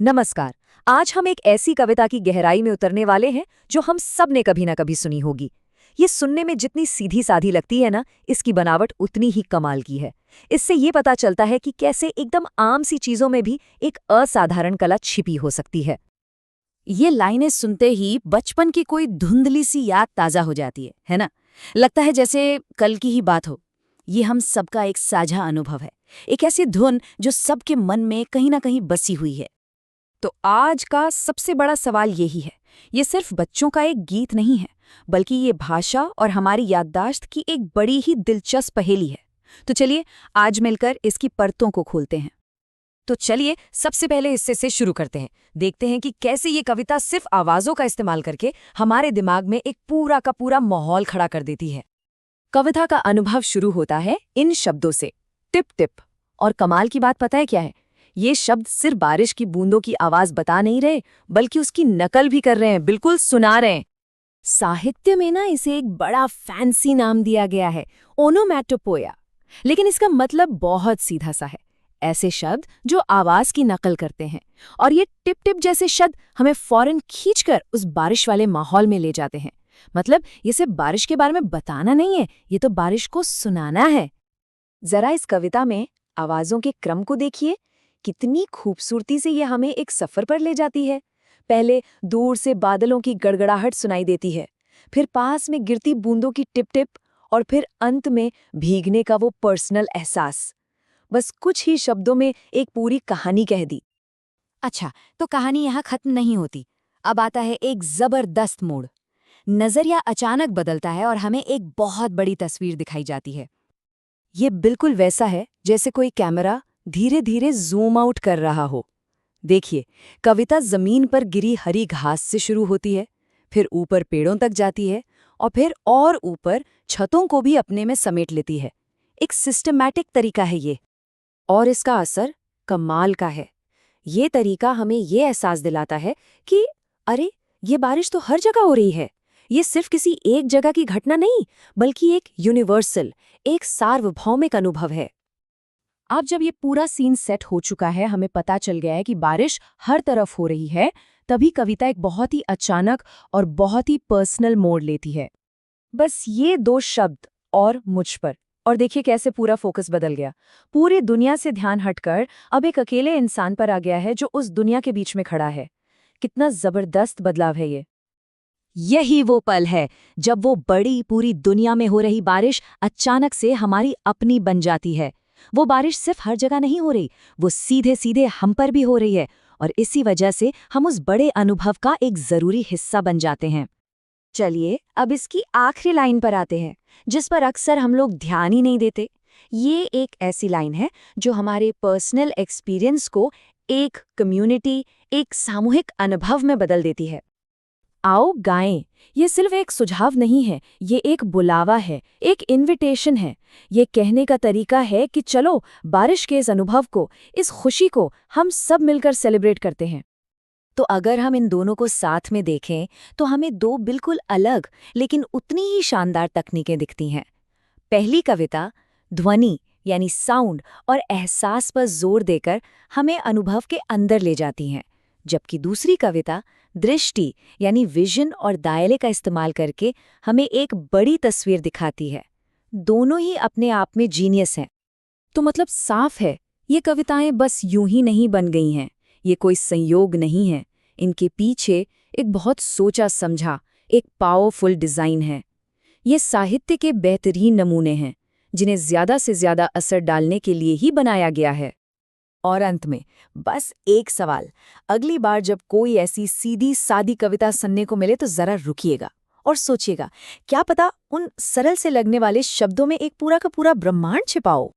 नमस्कार। आज हम एक ऐसी कविता की गहराई में उतरने वाले हैं जो हम सब ने कभी ना कभी सुनी होगी। ये सुनने में जितनी सीधी साधी लगती है ना, इसकी बनावट उतनी ही कमाल की है। इससे ये पता चलता है कि कैसे एकदम आम सी चीजों में भी एक असाधारण कला छिपी हो सकती है। ये लाइनें सुनते ही बचपन की कोई धुंधली सी याद ताजा हो जाती है ना? लगता है जैसे कल की ही बात हो। ये हम सबका एक साझा अनुभव है, एक ऐसी धुन जो सबके मन में कहीं ना कहीं बसी हुई है। तो आज का सबसे बड़ा सवाल यही है, ये सिर्फ बच्चों का एक गीत नहीं है, बल्कि ये भाषा और हमारी याददाश्त की एक बड़ी ही दिलचस्प पहेली है। तो चलिए आज मिलकर इसकी परतों को खोलते हैं। तो चलिए सबसे पहले हिस्से से शुरू करते हैं। देखते हैं कि कैसे ये कविता सिर्फ आवाजों का इस्तेमाल करके हमारे दिमाग में एक पूरा का पूरा माहौल खड़ा कर देती है। कविता का अनुभव शुरू होता है इन शब्दों से, टिप टिप। और कमाल की बात पता है क्या है? ये शब्द सिर्फ बारिश की बूंदों की आवाज बता नहीं रहे, बल्कि उसकी नकल भी कर रहे हैं, बिल्कुल सुना रहे हैं। साहित्य में ना इसे एक बड़ा फैंसी नाम दिया गया है, ओनोमैटोपोया। लेकिन इसका मतलब बहुत सीधा सा है, ऐसे शब्द जो आवाज की नकल करते हैं। और ये टिप टिप जैसे शब्द हमें फौरन खींचकर उस बारिश वाले माहौल में ले जाते हैं। मतलब ये सिर्फ बारिश के बारे में बताना नहीं है, ये तो बारिश को सुनाना है। जरा इस कविता में आवाजों के क्रम को देखिए, कितनी खूबसूरती से ये हमें एक सफर पर ले जाती है। पहले दूर से बादलों की गड़गड़ाहट सुनाई देती है, फिर पास में गिरती बूंदों की टिप टिप, और फिर अंत में भीगने का वो पर्सनल एहसास। बस कुछ ही शब्दों में एक पूरी कहानी कह दी। अच्छा, तो कहानी यहाँ खत्म नहीं होती। अब आता है एक जबरदस्त मोड़। नजरिया अचानक बदलता है और हमें एक बहुत बड़ी तस्वीर दिखाई जाती है। ये बिल्कुल वैसा है जैसे कोई कैमरा धीरे धीरे जूम आउट कर रहा हो। देखिए, कविता जमीन पर गिरी हरी घास से शुरू होती है, फिर ऊपर पेड़ों तक जाती है, और फिर और ऊपर छतों को भी अपने में समेट लेती है। एक सिस्टमैटिक तरीका है ये, और इसका असर कमाल का है। ये तरीका हमें ये एहसास दिलाता है कि अरे, ये बारिश तो हर जगह हो रही है। ये सिर्फ किसी एक जगह की घटना नहीं, बल्कि एक यूनिवर्सल, एक सार्वभौमिक अनुभव है। अब जब ये पूरा सीन सेट हो चुका है, हमें पता चल गया है कि बारिश हर तरफ हो रही है, तभी कविता एक बहुत ही अचानक और बहुत ही पर्सनल मोड़ लेती है। बस ये दो शब्द और मुझ पर, और देखिए कैसे पूरा फोकस बदल गया। पूरी दुनिया से ध्यान हटकर अब एक अकेले इंसान पर आ गया है जो उस दुनिया के बीच में खड़ा है। कितना जबरदस्त बदलाव है ये। यही वो पल है जब वो बड़ी पूरी दुनिया में हो रही बारिश अचानक से हमारी अपनी बन जाती है। वो बारिश सिर्फ हर जगह नहीं हो रही, वो सीधे सीधे हम पर भी हो रही है, और इसी वजह से हम उस बड़े अनुभव का एक जरूरी हिस्सा बन जाते हैं। चलिए अब इसकी आखिरी लाइन पर आते हैं, जिस पर अक्सर हम लोग ध्यान ही नहीं देते। ये एक ऐसी लाइन है जो हमारे पर्सनल एक्सपीरियंस को एक कम्युनिटी, एक सामूहिक अनुभव में बदल देती है। आओ गाएं। ये सिर्फ एक सुझाव नहीं है, ये एक बुलावा है, एक इनविटेशन है। ये कहने का तरीका है कि चलो बारिश के इस अनुभव को, इस खुशी को हम सब मिलकर सेलिब्रेट करते हैं। तो अगर हम इन दोनों को साथ में देखें तो हमें दो बिल्कुल अलग लेकिन उतनी ही शानदार तकनीकें दिखती हैं। पहली कविता ध्वनि यानी साउंड और एहसास पर जोर देकर हमें अनुभव के अंदर ले जाती हैं, जबकि दूसरी कविता दृष्टि यानी विजन और दायरे का इस्तेमाल करके हमें एक बड़ी तस्वीर दिखाती है। दोनों ही अपने आप में जीनियस हैं। तो मतलब साफ है, ये कविताएं बस यूं ही नहीं बन गई हैं, ये कोई संयोग नहीं है। इनके पीछे एक बहुत सोचा समझा, एक पावरफुल डिज़ाइन है। ये साहित्य के बेहतरीन नमूने हैं, जिन्हें ज़्यादा से ज़्यादा असर डालने के लिए ही बनाया गया है। और अंत में बस एक सवाल, अगली बार जब कोई ऐसी सीधी सादी कविता सुनने को मिले तो ज़रा रुकिएगा और सोचिएगा, क्या पता उन सरल से लगने वाले शब्दों में एक पूरा का पूरा ब्रह्मांड छिपा हो।